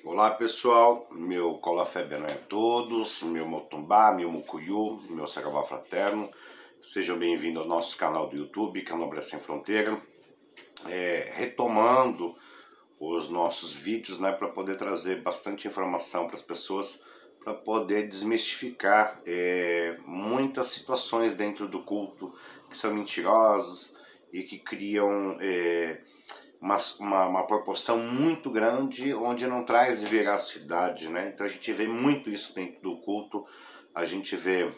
Olá pessoal, meu Colafé Benão a todos, meu Motumbá, meu Mucuyu, meu Saravá Fraterno. Sejam bem-vindos ao nosso canal do YouTube, Candomblé Sem Fronteira. Retomando os nossos vídeos, né, para poder trazer bastante informação para as pessoas, para poder desmistificar muitas situações dentro do culto que são mentirosas e que criam uma proporção muito grande, onde não traz veracidade, né? Então a gente vê muito isso dentro do culto, a gente vê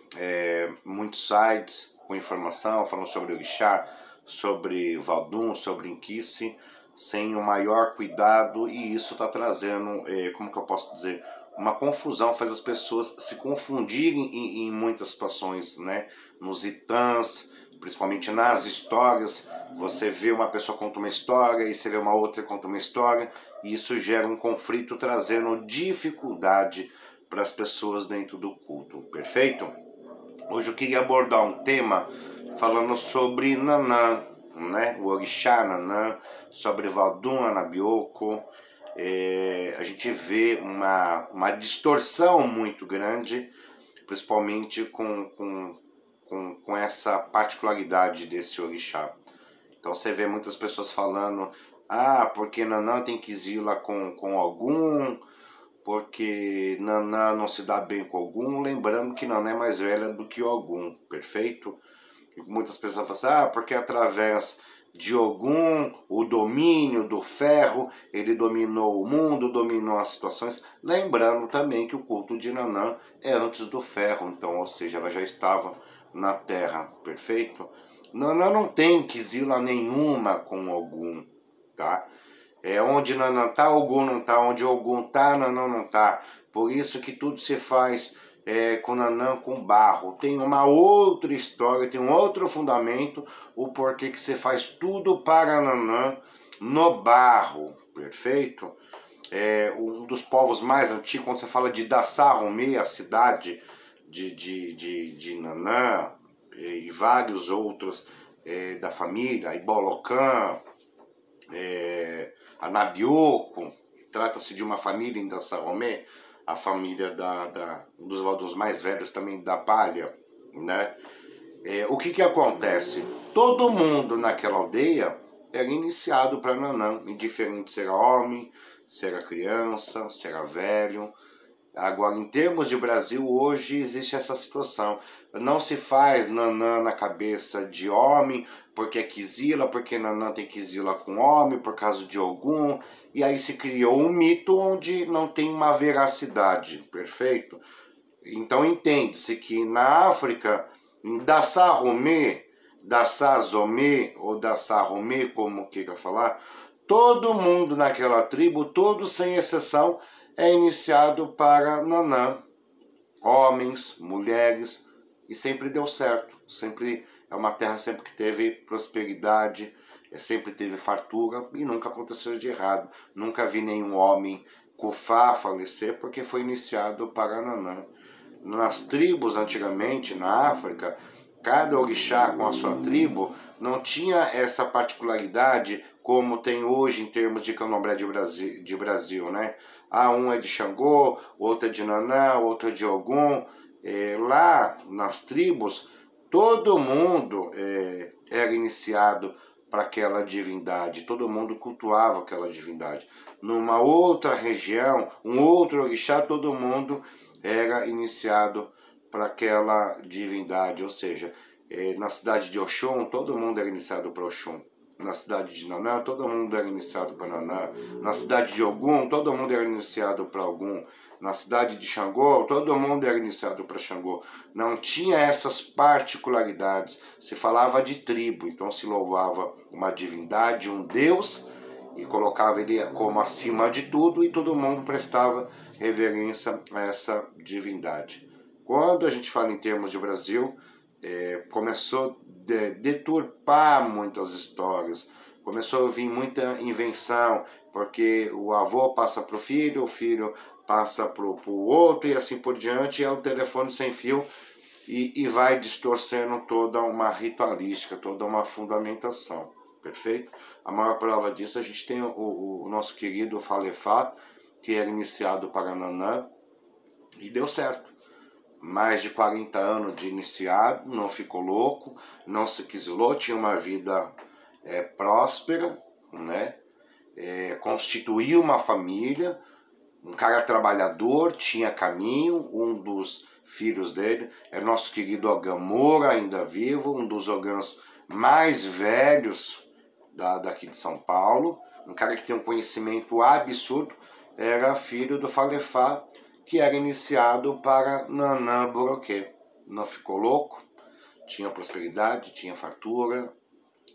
muitos sites com informação falando sobre orixá, sobre Vadum, sobre Inquice, sem o maior cuidado, e isso está trazendo, como que eu posso dizer, uma confusão, faz as pessoas se confundirem em muitas situações, né? Nos itãs, principalmente nas histórias, você vê uma pessoa conta uma história e você vê uma outra conta uma história, e isso gera um conflito, trazendo dificuldade para as pessoas dentro do culto, perfeito? Hoje eu queria abordar um tema falando sobre Nanã, né? O orixá Nanã, sobre Vadum Anabioco. A gente vê uma distorção muito grande, principalmente com essa particularidade desse orixá. Então você vê muitas pessoas falando, porque Nanã tem que zila com algum, porque Nanã não se dá bem com algum, lembrando que Nanã é mais velha do que Ogum, perfeito? E muitas pessoas falam assim, porque através de Ogum, o domínio do ferro, ele dominou o mundo, dominou as situações, lembrando também que o culto de Nanã é antes do ferro, então, ou seja, ela já estava na terra, perfeito? Nanã não tem quizila nenhuma com Ogum, tá? Onde Nanã tá, Ogum não tá. Onde Ogum tá, Nanã não tá. Por isso que tudo se faz com Nanã com barro. Tem uma outra história, tem um outro fundamento, o porquê que você faz tudo para Nanã no barro, perfeito? Um dos povos mais antigos, quando você fala de Dassaromê, a cidade de Nanã, e vários outros da família, Ibolocã, Anabioco, trata-se de uma família em Dassaromê, a família um dos valdos mais velhos também da Palha, né? O que acontece? Todo mundo naquela aldeia era iniciado para Nanã, indiferente se era homem, se era criança, se era velho. Agora, em termos de Brasil, hoje existe essa situação. Não se faz Nanã na cabeça de homem, porque é quizila, porque Nanã tem quizila com homem, por causa de Ogum. E aí se criou um mito onde não tem uma veracidade, perfeito? Então entende-se que na África, em Dassaromê, Dassazomê ou Dassaromê, como queira falar, todo mundo naquela tribo, todos sem exceção, é iniciado para Nanã. Homens, mulheres, e sempre deu certo. Sempre é uma terra sempre que teve prosperidade, sempre teve fartura e nunca aconteceu de errado. Nunca vi nenhum homem cufar, falecer, porque foi iniciado para Nanã. Nas tribos antigamente, na África, cada orixá com a sua tribo não tinha essa particularidade como tem hoje em termos de candomblé de Brasil, né? Um é de Xangô, outro é de Nanã, outro é de Ogum. Lá nas tribos, todo mundo era iniciado para aquela divindade, todo mundo cultuava aquela divindade. Numa outra região, um outro orixá, todo mundo era iniciado para aquela divindade, ou seja, na cidade de Oxum, todo mundo era iniciado para Oxum. Na cidade de Nanã, todo mundo era iniciado para Nanã. Na cidade de Ogum, todo mundo era iniciado para Ogum. Na cidade de Xangô, todo mundo era iniciado para Xangô. Não tinha essas particularidades. Se falava de tribo, então se louvava uma divindade, um deus, e colocava ele como acima de tudo, e todo mundo prestava reverência a essa divindade. Quando a gente fala em termos de Brasil, começou a deturpar muitas histórias, começou a vir muita invenção, porque o avô passa para o filho passa para o outro e assim por diante, é o telefone sem fio e vai distorcendo toda uma ritualística, toda uma fundamentação, perfeito? A maior prova disso, a gente tem o nosso querido Falefá, que era iniciado para Nanã, e deu certo. Mais de 40 anos de iniciado, não ficou louco, não se quisilou, tinha uma vida próspera, né? Constituiu uma família, um cara trabalhador, tinha caminho. Um dos filhos dele é nosso querido Ogan Moura, ainda vivo, um dos Ogãs mais velhos daqui de São Paulo, um cara que tem um conhecimento absurdo, era filho do Falefá, que era iniciado para Nanã Boroquê. Não ficou louco, tinha prosperidade, tinha fartura,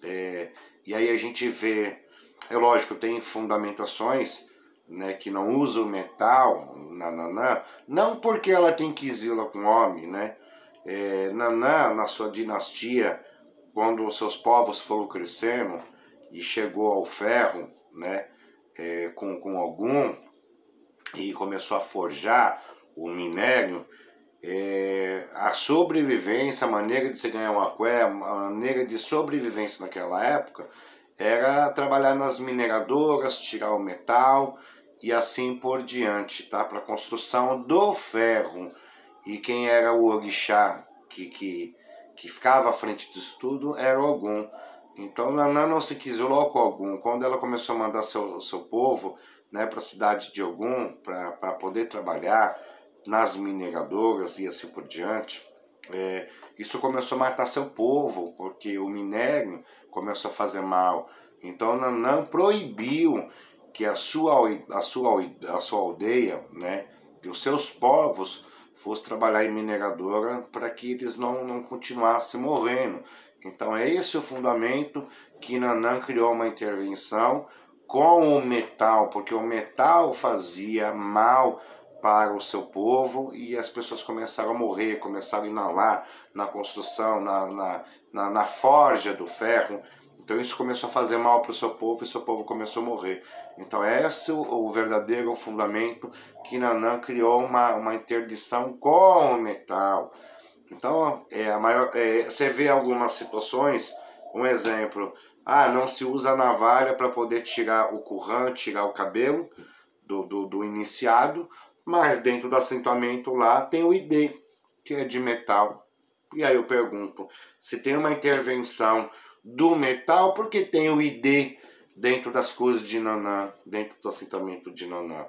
e aí a gente vê, é lógico, tem fundamentações, né, que não usam metal, Nanã, não porque ela tem quisila com homem, né? Nanã, na sua dinastia, quando os seus povos foram crescendo e chegou ao ferro, né, com Ogum, e começou a forjar o minério, a sobrevivência, a maneira de se ganhar uma cué, a maneira de sobrevivência naquela época era trabalhar nas mineradoras, tirar o metal e assim por diante, tá? Para a construção do ferro. E quem era o orixá que ficava à frente disso tudo era Ogum. Então Nanã não se quisilou com Ogum. Quando ela começou a mandar seu povo, né, para a cidade de Ogum, para poder trabalhar nas mineradoras e assim por diante, isso começou a matar seu povo, porque o minério começou a fazer mal. Então Nanã proibiu que a sua aldeia, né, que os seus povos fossem trabalhar em mineradora para que eles não continuassem morrendo. Então é esse o fundamento que Nanã criou uma intervenção com o metal, porque o metal fazia mal para o seu povo e as pessoas começaram a morrer, começaram a inalar na construção, na forja do ferro. Então isso começou a fazer mal para o seu povo e seu povo começou a morrer. Então esse é o verdadeiro fundamento que Nanã criou uma interdição com o metal. Então você vê algumas situações, um exemplo, não se usa a navalha para poder tirar o currã, tirar o cabelo do iniciado, mas dentro do assentamento lá tem o ID, que é de metal. E aí eu pergunto, se tem uma intervenção do metal, por que tem o ID dentro das coisas de Nanã, dentro do assentamento de Nanã?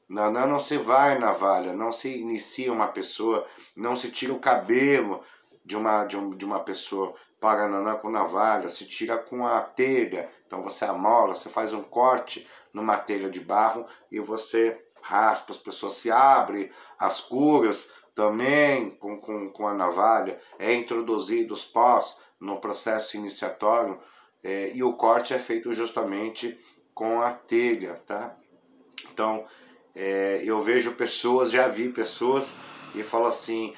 Nanã não se vai navalha, não se inicia uma pessoa, não se tira o cabelo de uma pessoa para Nanã com navalha, se tira com a telha. Então você amola, você faz um corte numa telha de barro e você raspa, as pessoas se abrem, as curas também com a navalha, introduzido os pós no processo iniciatório, e o corte é feito justamente com a telha, tá? Então, eu vejo pessoas, já vi pessoas e falo assim,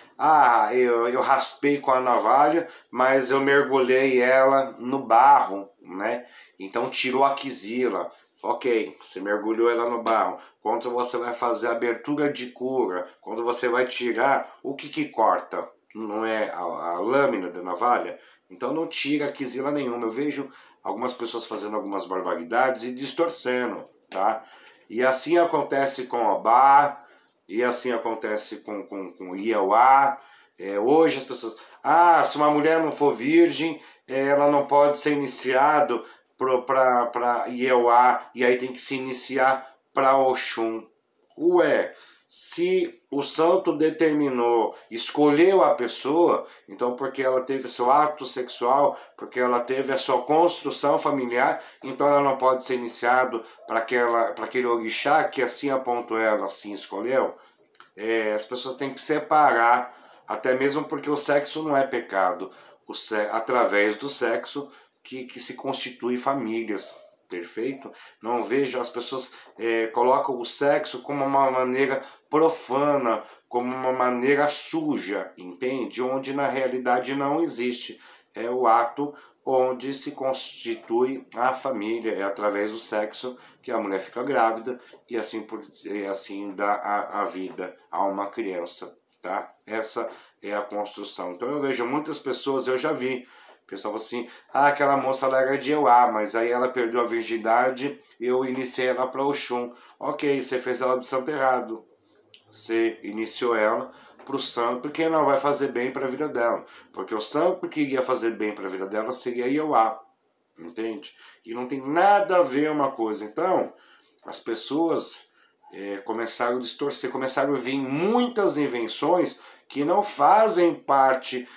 eu raspei com a navalha, mas eu mergulhei ela no barro, né? Então tirou a quisila. Ok, você mergulhou ela no barro. Quando você vai fazer a abertura de cura, quando você vai tirar, o que corta? Não é a lâmina da navalha? Então não tira quisila nenhuma. Eu vejo algumas pessoas fazendo algumas barbaridades e distorcendo, tá? E assim acontece com Obá, e assim acontece com Iauá. Hoje as pessoas, se uma mulher não for virgem, ela não pode ser iniciado para Iauá, e aí tem que se iniciar para Oxum. Se o santo determinou, escolheu a pessoa, então porque ela teve seu ato sexual, porque ela teve a sua construção familiar, então ela não pode ser iniciado para aquele orixá que assim apontou ela, assim escolheu. As pessoas têm que separar, até mesmo porque o sexo não é pecado. Através do sexo que se constitui famílias, perfeito? Não vejo, as pessoas colocam o sexo como uma maneira profana, como uma maneira suja, entende? Onde na realidade não existe. É o ato onde se constitui a família, é através do sexo que a mulher fica grávida e assim dá a vida a uma criança, tá? Essa é a construção. Então eu vejo muitas pessoas, eu já vi, o pessoal fala assim, aquela moça ela era de Euá, mas aí ela perdeu a virgindade eu iniciei ela para Oxum. Ok, você fez ela do santo errado. Você iniciou ela para o santo que não vai fazer bem para a vida dela. Porque o santo que iria fazer bem para a vida dela seria Iauá. Entende? E não tem nada a ver uma coisa. Então, as pessoas começaram a distorcer, começaram a vir muitas invenções que não fazem parte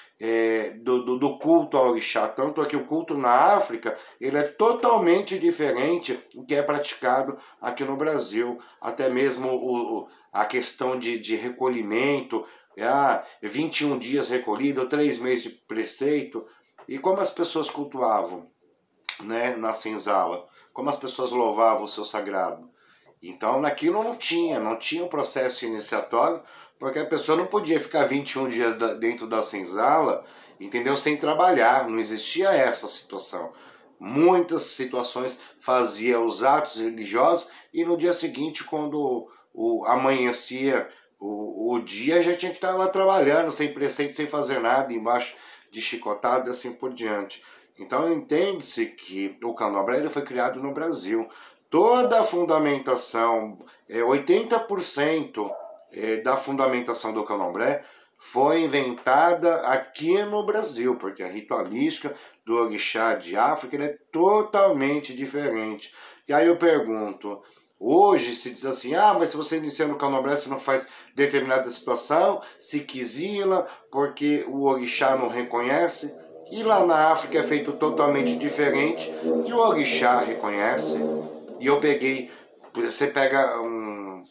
do culto ao orixá. Tanto é que o culto na África ele é totalmente diferente do que é praticado aqui no Brasil. Até mesmo a questão de recolhimento, 21 dias recolhido, 3 meses de preceito. E como as pessoas cultuavam, né, na senzala, como as pessoas louvavam o seu sagrado. Então naquilo não tinha um processo iniciatório, porque a pessoa não podia ficar 21 dias dentro da senzala, entendeu? Sem trabalhar, não existia essa situação. Muitas situações fazia os atos religiosos e no dia seguinte, quando amanhecia o dia, já tinha que estar lá trabalhando, sem preceito, sem fazer nada, embaixo de chicotada e assim por diante. Então entende-se que o candomblé ele foi criado no Brasil. Toda a fundamentação, 80% da fundamentação do candomblé foi inventada aqui no Brasil, porque a ritualística do orixá de África ele é totalmente diferente. E aí eu pergunto, hoje se diz assim, mas se você inicia no candomblé você não faz determinada situação, se quisila, porque o orixá não reconhece. E lá na África é feito totalmente diferente e o orixá reconhece. E eu peguei, você pega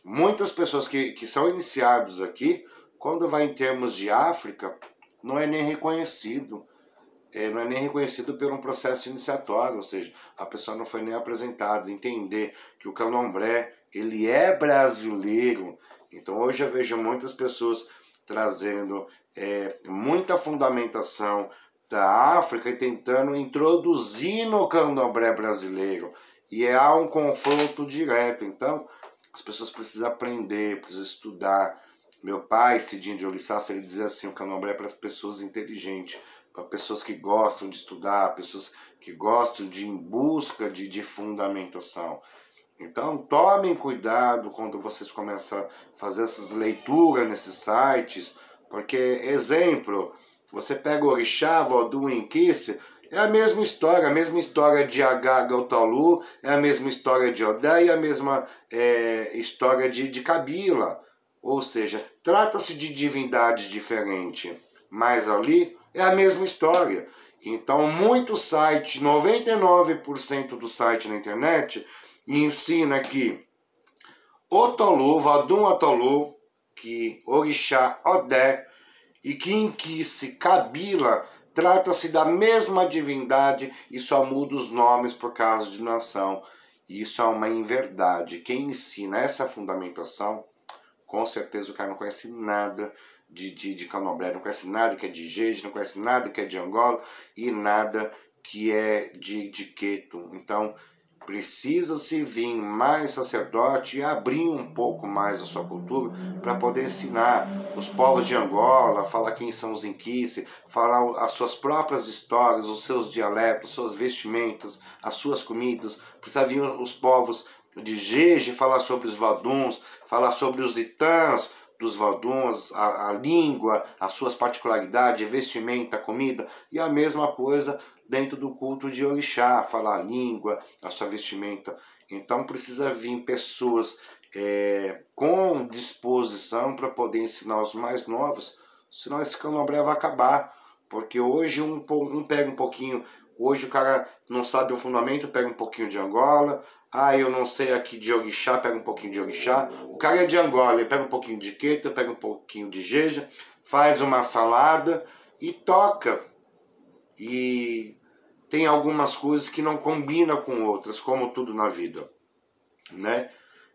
muitas pessoas que são iniciados aqui, quando vai em termos de África, não é nem reconhecido. Não é nem reconhecido por um processo iniciatório, ou seja, a pessoa não foi nem apresentada. Entender que o candomblé, ele é brasileiro. Então hoje eu vejo muitas pessoas trazendo muita fundamentação da África e tentando introduzir no candomblé brasileiro. E há um confronto direto. Então, as pessoas precisam aprender, precisam estudar. Meu pai, Cidinho de Olissácio, ele dizia assim, o candomblé é para pessoas inteligentes, para pessoas que gostam de estudar, pessoas que gostam de ir em busca de fundamentação. Então, tomem cuidado quando vocês começam a fazer essas leituras nesses sites, porque, exemplo, você pega o orixá, Vodun, Inquice, é a mesma história de Agá-Gautalu, é a mesma história de Odé e a mesma história de Kabila. Ou seja, trata-se de divindade diferente, mas ali é a mesma história. Então, muitos sites, 99% do site na internet, ensina que Otolu, Vodun Otolu, que Orixá Odé e que Inquice, Kabila, trata-se da mesma divindade e só muda os nomes por causa de nação. Isso é uma inverdade. Quem ensina essa fundamentação, com certeza o cara não conhece nada de candomblé, não conhece nada que é de Jeje, não conhece nada que é de Angola e nada que é de Queto. Então, precisa-se vir mais sacerdote e abrir um pouco mais a sua cultura para poder ensinar os povos de Angola, falar quem são os Inquice, falar as suas próprias histórias, os seus dialetos, suas vestimentas, as suas comidas. Precisa vir os povos de Jeje falar sobre os Voduns, falar sobre os Itãs dos Voduns, a língua, as suas particularidades, vestimenta, comida, e a mesma coisa dentro do culto de Orixá, falar a língua, a sua vestimenta. Então precisa vir pessoas com disposição para poder ensinar os mais novos, senão esse candomblé vai acabar. Porque hoje um pega um pouquinho, hoje o cara não sabe o fundamento, pega um pouquinho de Angola, eu não sei aqui de Orixá, pega um pouquinho de Orixá. O cara é de Angola, ele pega um pouquinho de Queta, pega um pouquinho de Jeja, faz uma salada e toca. E tem algumas coisas que não combinam com outras, como tudo na vida, né?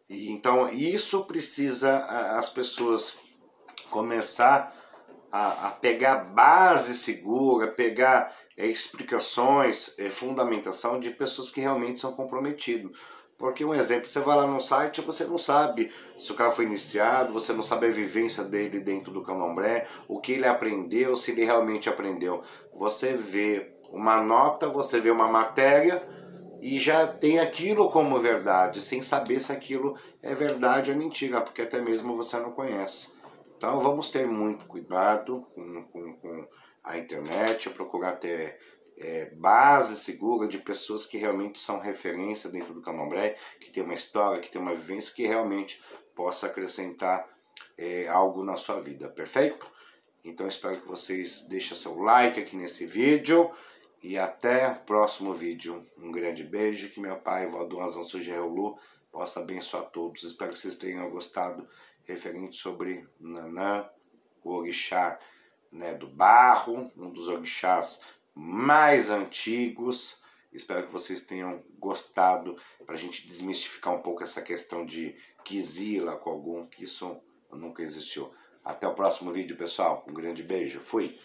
E então isso precisa as pessoas começar a pegar base segura, pegar explicações, fundamentação de pessoas que realmente são comprometidas. Porque um exemplo, você vai lá no site, você não sabe se o cara foi iniciado, você não sabe a vivência dele dentro do candomblé, o que ele aprendeu, se ele realmente aprendeu. Você vê uma nota, você vê uma matéria e já tem aquilo como verdade, sem saber se aquilo é verdade ou mentira, porque até mesmo você não conhece. Então vamos ter muito cuidado com a internet, procurar ter base segura de pessoas que realmente são referência dentro do candomblé, que tem uma história, que tem uma vivência, que realmente possa acrescentar algo na sua vida, perfeito? Então espero que vocês deixem seu like aqui nesse vídeo e até o próximo vídeo. Um grande beijo, que meu pai, Valdo Azansu Gerulu, possa abençoar todos. Espero que vocês tenham gostado referente sobre Nanã, o orixá, né, do barro, um dos orixás mais antigos. Espero que vocês tenham gostado, para a gente desmistificar um pouco essa questão de Kizila com algum, que isso nunca existiu. Até o próximo vídeo, pessoal. Um grande beijo. Fui!